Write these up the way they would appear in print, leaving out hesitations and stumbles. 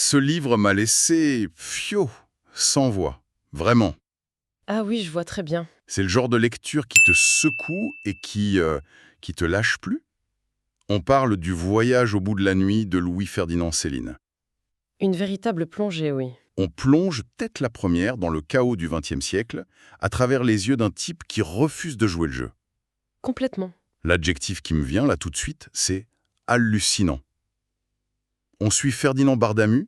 Ce livre m'a laissé, sans voix. Vraiment. Ah oui, je vois très bien. C'est le genre de lecture qui te secoue et qui te lâche plus. On parle du voyage au bout de la nuit de Louis-Ferdinand Céline. Une véritable plongée, oui. On plonge tête la première dans le chaos du XXe siècle à travers les yeux d'un type qui refuse de jouer le jeu. Complètement. L'adjectif qui me vient là tout de suite, c'est hallucinant. On suit Ferdinand Bardamu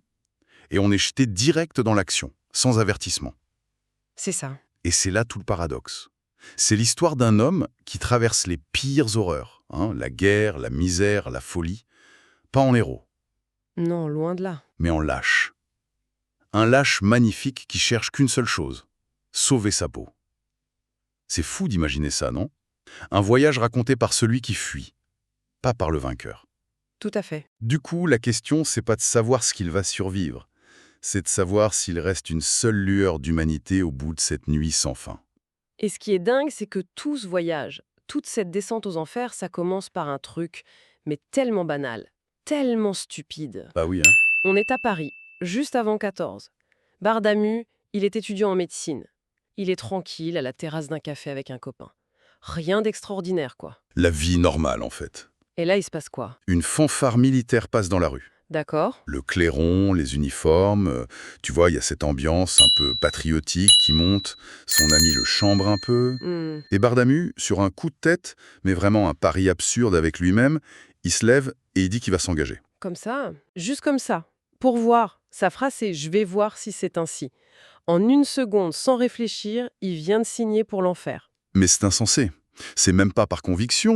et on est jeté direct dans l'action, sans avertissement. C'est ça. Et c'est là tout le paradoxe. C'est l'histoire d'un homme qui traverse les pires horreurs, la guerre, la misère, la folie, pas en héros, Non, loin de là. mais en lâche. Un lâche magnifique qui cherche qu'une seule chose, sauver sa peau. C'est fou d'imaginer ça, non? Un voyage raconté par celui qui fuit, pas par le vainqueur. Tout à fait. Du coup, la question, c'est pas de savoir ce qu'il va survivre, c'est de savoir s'il reste une seule lueur d'humanité au bout de cette nuit sans fin. Et ce qui est dingue, c'est que tout ce voyage, toute cette descente aux enfers, ça commence par un truc, mais tellement banal, tellement stupide. Bah oui, On est à Paris, juste avant 14. Bardamu, il est étudiant en médecine. Il est tranquille à la terrasse d'un café avec un copain. Rien d'extraordinaire, quoi. La vie normale, en fait. Et là, il se passe quoi? Une fanfare militaire passe dans la rue. D'accord? Le clairon, les uniformes, tu vois, il y a cette ambiance un peu patriotique qui monte, son ami le chambre un peu. Hmm. Et Bardamu, sur un coup de tête, mais vraiment un pari absurde avec lui-même, il se lève et il dit qu'il va s'engager. Comme ça, juste comme ça. Pour voir. Sa phrase, c'est «Je vais voir si c'est ainsi». En une seconde, sans réfléchir, il vient de signer pour l'enfer. Mais c'est insensé. C'est même pas par conviction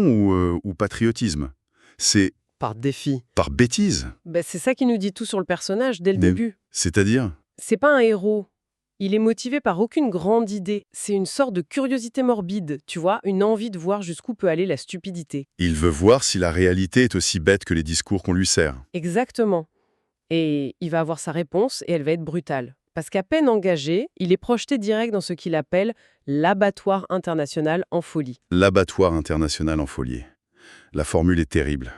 ou patriotisme. C'est Par défi. par bêtise. C'est ça qui nous dit tout sur le personnage dès le Mais- début. C'est-à-dire, C'est pas un héros. Il est motivé par aucune grande idée. C'est une sorte de curiosité morbide, tu vois, une envie de voir jusqu'où peut aller la stupidité. il veut voir si la réalité est aussi bête que les discours qu'on lui sert. Exactement. Et il va avoir sa réponse et elle va être brutale. Parce qu'à peine engagé, il est projeté direct dans ce qu'il appelle l'abattoir international en folie. L'abattoir international en folie. La formule est terrible.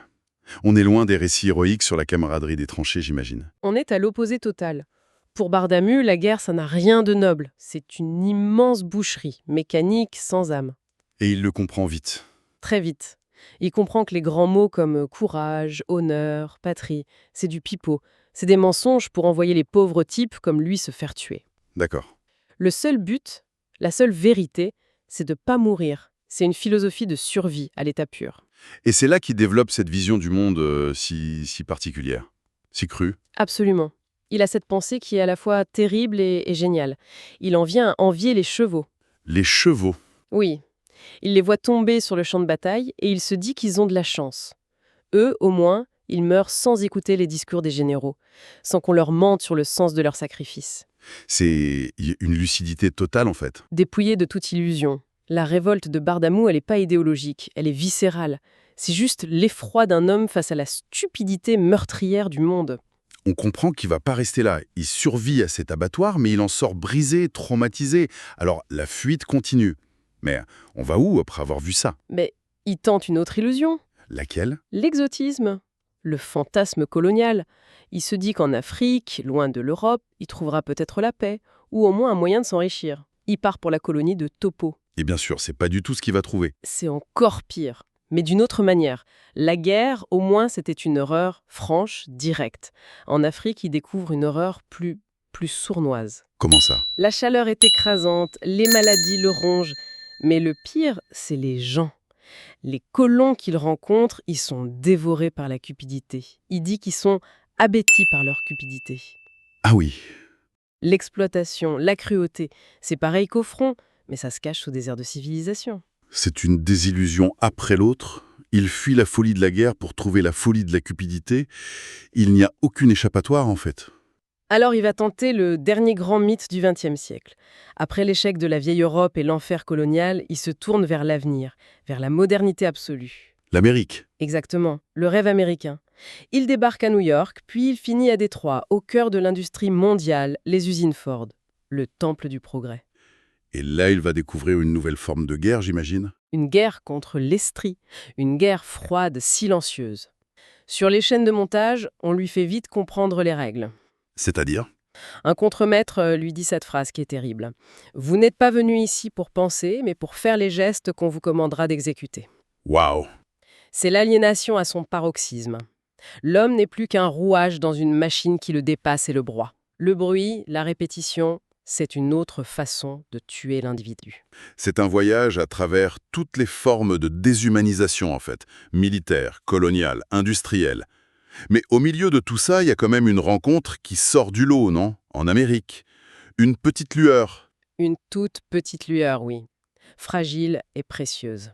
On est loin des récits héroïques sur la camaraderie des tranchées, j'imagine. On est à l'opposé total. Pour Bardamu, la guerre, ça n'a rien de noble. C'est une immense boucherie, mécanique, sans âme. Et il le comprend vite. Très vite. Il comprend que les grands mots comme courage, honneur, patrie, c'est du pipeau. C'est des mensonges pour envoyer les pauvres types comme lui se faire tuer. D'accord. Le seul but, la seule vérité, c'est de pas mourir. C'est une philosophie de survie à l'état pur. Et c'est là qu'il développe cette vision du monde si particulière, si crue. Absolument. Il a cette pensée qui est à la fois terrible et géniale. Il en vient à envier les chevaux. Les chevaux. Oui. Il les voit tomber sur le champ de bataille et il se dit qu'ils ont de la chance. Eux, au moins, ils meurent sans écouter les discours des généraux, sans qu'on leur mente sur le sens de leur sacrifice. C'est une lucidité totale, en fait. Dépouillé de toute illusion. La révolte de Bardamu, elle n'est pas idéologique, elle est viscérale. C'est juste l'effroi d'un homme face à la stupidité meurtrière du monde. On comprend qu'il va pas rester là. Il survit à cet abattoir, mais il en sort brisé, traumatisé. Alors, la fuite continue. Mais on va où après avoir vu ça? Mais il tente une autre illusion. Laquelle? L'exotisme, le fantasme colonial. Il se dit qu'en Afrique, loin de l'Europe, il trouvera peut-être la paix, ou au moins un moyen de s'enrichir. Il part pour la colonie de Topo. Et bien sûr, c'est pas du tout ce qu'il va trouver. C'est encore pire, mais d'une autre manière. La guerre, au moins, c'était une horreur franche, directe. En Afrique, il découvre une horreur plus sournoise. Comment ça? La chaleur est écrasante, les maladies le rongent. Mais le pire, c'est les gens. Les colons qu'il rencontre, ils sont dévorés par la cupidité. Il dit qu'ils sont abétis par leur cupidité. Ah oui. L'exploitation, la cruauté, c'est pareil qu'au front, mais ça se cache sous des airs de civilisation. C'est une désillusion après l'autre. Il fuit la folie de la guerre pour trouver la folie de la cupidité. Il n'y a aucune échappatoire, en fait. Alors il va tenter le dernier grand mythe du XXe siècle. Après l'échec de la vieille Europe et l'enfer colonial, il se tourne vers l'avenir, vers la modernité absolue. L'Amérique. Exactement, le rêve américain. Il débarque à New York, puis il finit à Détroit, au cœur de l'industrie mondiale, les usines Ford, le temple du progrès. Et là, il va découvrir une nouvelle forme de guerre, j'imagine. Une guerre contre l'estrie, une guerre froide, silencieuse. Sur les chaînes de montage, on lui fait vite comprendre les règles. C'est-à-dire? Un contremaître lui dit cette phrase qui est terrible. Vous n'êtes pas venu ici pour penser, mais pour faire les gestes qu'on vous commandera d'exécuter. Waouh! C'est l'aliénation à son paroxysme. L'homme n'est plus qu'un rouage dans une machine qui le dépasse et le broie. Le bruit, la répétition, c'est une autre façon de tuer l'individu. C'est un voyage à travers toutes les formes de déshumanisation, en fait. Militaire, coloniale, industrielle. Mais au milieu de tout ça, il y a quand même une rencontre qui sort du lot, non? En Amérique. Une petite lueur. Une toute petite lueur, oui. Fragile et précieuse.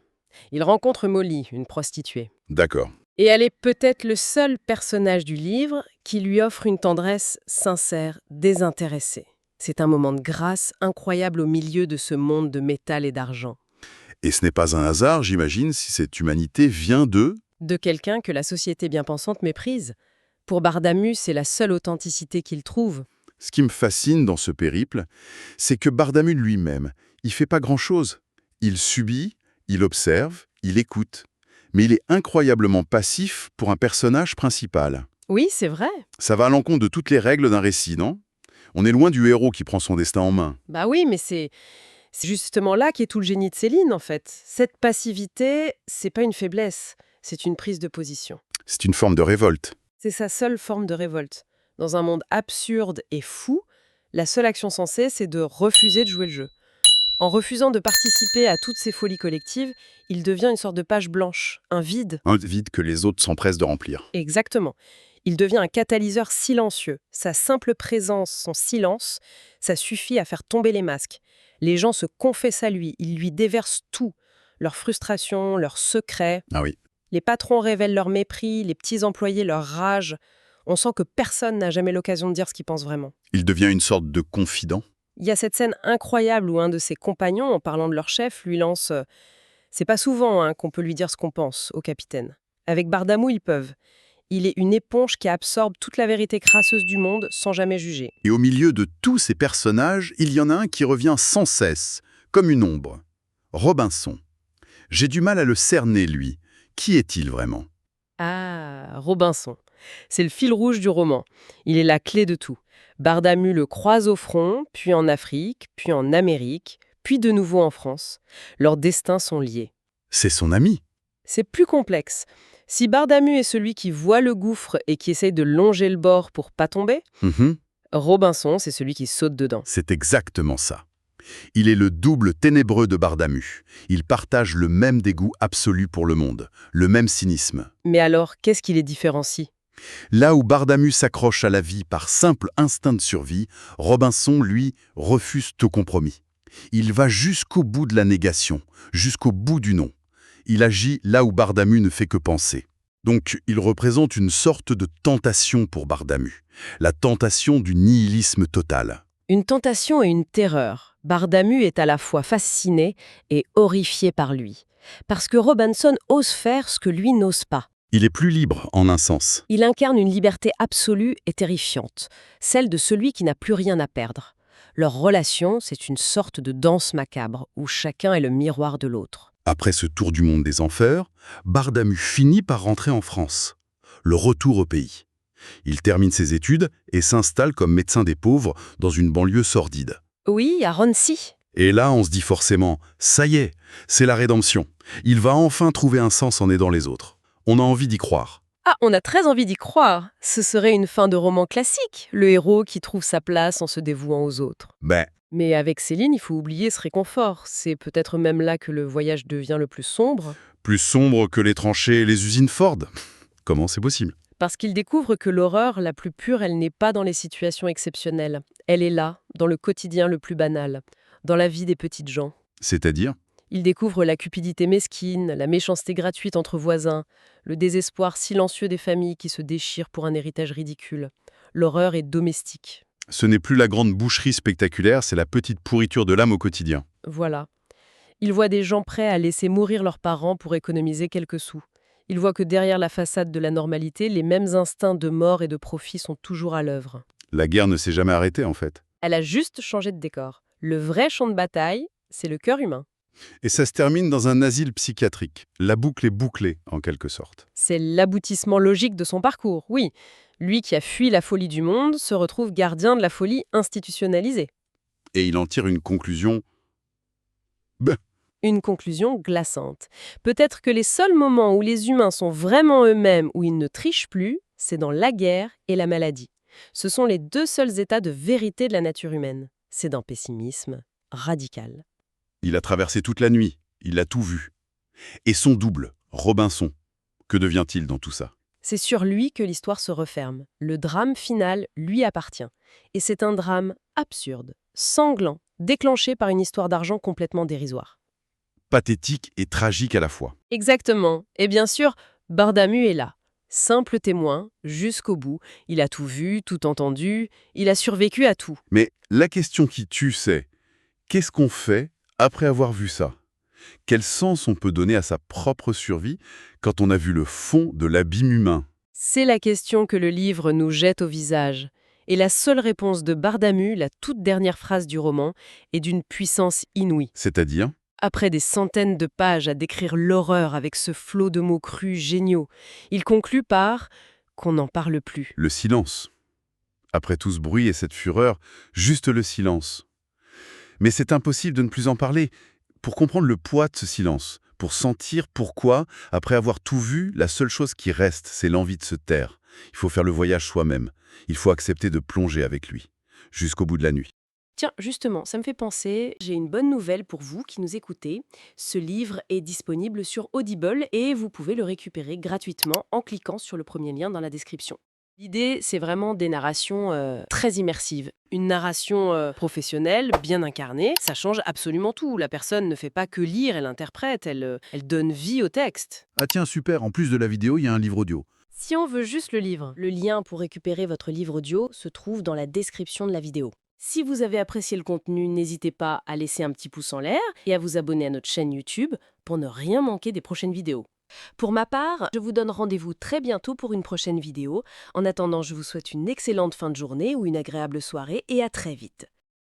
Il rencontre Molly, une prostituée. D'accord. Et elle est peut-être le seul personnage du livre qui lui offre une tendresse sincère, désintéressée. C'est un moment de grâce incroyable au milieu de ce monde de métal et d'argent. Et ce n'est pas un hasard, j'imagine, si cette humanité vient De quelqu'un que la société bien pensante méprise. Pour Bardamu, c'est la seule authenticité qu'il trouve. Ce qui me fascine dans ce périple, c'est que Bardamu lui-même, il fait pas grand-chose. Il subit, il observe, il écoute. Mais il est incroyablement passif pour un personnage principal. Oui, c'est vrai. Ça va à l'encontre de toutes les règles d'un récit, non? On est loin du héros qui prend son destin en main. Bah oui, mais c'est justement là qu'est tout le génie de Céline, en fait. Cette passivité, c'est pas une faiblesse, c'est une prise de position. C'est une forme de révolte. C'est sa seule forme de révolte. Dans un monde absurde et fou, la seule action sensée, c'est de refuser de jouer le jeu. En refusant de participer à toutes ces folies collectives, il devient une sorte de page blanche, un vide. Un vide que les autres s'empressent de remplir. Exactement. Il devient un catalyseur silencieux. Sa simple présence, son silence, ça suffit à faire tomber les masques. Les gens se confessent à lui, ils lui déversent tout. Leurs frustrations, leurs secrets. Ah oui. Les patrons révèlent leur mépris, les petits employés leur rage. On sent que personne n'a jamais l'occasion de dire ce qu'il pense vraiment. Il devient une sorte de confident. Il y a cette scène incroyable où un de ses compagnons, en parlant de leur chef, lui lance c'est pas souvent qu'on peut lui dire ce qu'on pense au capitaine. Avec Bardamu, ils peuvent. Il est une éponge qui absorbe toute la vérité crasseuse du monde sans jamais juger. Et au milieu de tous ces personnages, il y en a un qui revient sans cesse, comme une ombre. Robinson. J'ai du mal à le cerner, lui. Qui est-il vraiment? Ah, Robinson. C'est le fil rouge du roman. Il est la clé de tout. Bardamu le croise au front, puis en Afrique, puis en Amérique, puis de nouveau en France. Leurs destins sont liés. C'est son ami. C'est plus complexe. Si Bardamu est celui qui voit le gouffre et qui essaye de longer le bord pour pas tomber, Robinson, c'est celui qui saute dedans. C'est exactement ça. Il est le double ténébreux de Bardamu. Il partage le même dégoût absolu pour le monde, le même cynisme. Mais alors, qu'est-ce qui les différencie? Là où Bardamu s'accroche à la vie par simple instinct de survie, Robinson, lui, refuse tout compromis. Il va jusqu'au bout de la négation, jusqu'au bout du non. Il agit là où Bardamu ne fait que penser. Donc, il représente une sorte de tentation pour Bardamu, la tentation du nihilisme total. Une tentation et une terreur. Bardamu est à la fois fasciné et horrifié par lui. Parce que Robinson ose faire ce que lui n'ose pas. Il est plus libre, en un sens. Il incarne une liberté absolue et terrifiante, celle de celui qui n'a plus rien à perdre. Leur relation, c'est une sorte de danse macabre, où chacun est le miroir de l'autre. Après ce tour du monde des enfers, Bardamu finit par rentrer en France. Le retour au pays. Il termine ses études et s'installe comme médecin des pauvres dans une banlieue sordide. Oui, à Roncy. Et là, on se dit forcément, ça y est, c'est la rédemption. Il va enfin trouver un sens en aidant les autres. On a envie d'y croire. Ah, on a très envie d'y croire. Ce serait une fin de roman classique, le héros qui trouve sa place en se dévouant aux autres. Mais avec Céline, il faut oublier ce réconfort. C'est peut-être même là que le voyage devient le plus sombre. Plus sombre que les tranchées et les usines Ford. Comment c'est possible? Parce qu'il découvre que l'horreur la plus pure, elle n'est pas dans les situations exceptionnelles. Elle est là, dans le quotidien le plus banal, dans la vie des petites gens. C'est-à-dire? Il découvre la cupidité mesquine, la méchanceté gratuite entre voisins, le désespoir silencieux des familles qui se déchirent pour un héritage ridicule. L'horreur est domestique. Ce n'est plus la grande boucherie spectaculaire, c'est la petite pourriture de l'âme au quotidien. Voilà. Il voit des gens prêts à laisser mourir leurs parents pour économiser quelques sous. Il voit que derrière la façade de la normalité, les mêmes instincts de mort et de profit sont toujours à l'œuvre. La guerre ne s'est jamais arrêtée, en fait. Elle a juste changé de décor. Le vrai champ de bataille, c'est le cœur humain. Et ça se termine dans un asile psychiatrique. La boucle est bouclée, en quelque sorte. C'est l'aboutissement logique de son parcours, oui. Lui qui a fui la folie du monde se retrouve gardien de la folie institutionnalisée. Et il en tire une conclusion... Ben, Une conclusion glaçante. Peut-être que les seuls moments où les humains sont vraiment eux-mêmes, où ils ne trichent plus, c'est dans la guerre et la maladie. Ce sont les deux seuls états de vérité de la nature humaine. C'est d'un pessimisme radical. il a traversé toute la nuit, il a tout vu. Et son double, Robinson, que devient-il dans tout ça? C'est sur lui que l'histoire se referme. Le drame final lui appartient. Et c'est un drame absurde, sanglant, déclenché par une histoire d'argent complètement dérisoire. Pathétique et tragique à la fois. Exactement. Et bien sûr, Bardamu est là. Simple témoin, jusqu'au bout. Il a tout vu, tout entendu, il a survécu à tout. Mais la question qui tue, c'est qu'est-ce qu'on fait après avoir vu ça? Quel sens on peut donner à sa propre survie quand on a vu le fond de l'abîme humain? C'est la question que le livre nous jette au visage. Et la seule réponse de Bardamu, la toute dernière phrase du roman, est d'une puissance inouïe. C'est-à-dire? Après des centaines de pages à décrire l'horreur avec ce flot de mots crus géniaux, il conclut par « qu'on n'en parle plus Le silence. Après tout ce bruit et cette fureur, juste le silence. Mais c'est impossible de ne plus en parler. Pour comprendre le poids de ce silence, pour sentir pourquoi, après avoir tout vu, la seule chose qui reste, c'est l'envie de se taire. Il faut faire le voyage soi-même. Il faut accepter de plonger avec lui, jusqu'au bout de la nuit. ». Tiens, justement, ça me fait penser, j'ai une bonne nouvelle pour vous qui nous écoutez. Ce livre est disponible sur Audible et vous pouvez le récupérer gratuitement en cliquant sur le premier lien dans la description. L'idée, c'est vraiment des narrations très immersives. Une narration professionnelle, bien incarnée, ça change absolument tout. La personne ne fait pas que lire, elle interprète, elle donne vie au texte. Ah tiens, super, en plus de la vidéo, il y a un livre audio. Si on veut juste le livre, le lien pour récupérer votre livre audio se trouve dans la description de la vidéo. Si vous avez apprécié le contenu, n'hésitez pas à laisser un petit pouce en l'air et à vous abonner à notre chaîne YouTube pour ne rien manquer des prochaines vidéos. Pour ma part, je vous donne rendez-vous très bientôt pour une prochaine vidéo. En attendant, je vous souhaite une excellente fin de journée ou une agréable soirée et à très vite.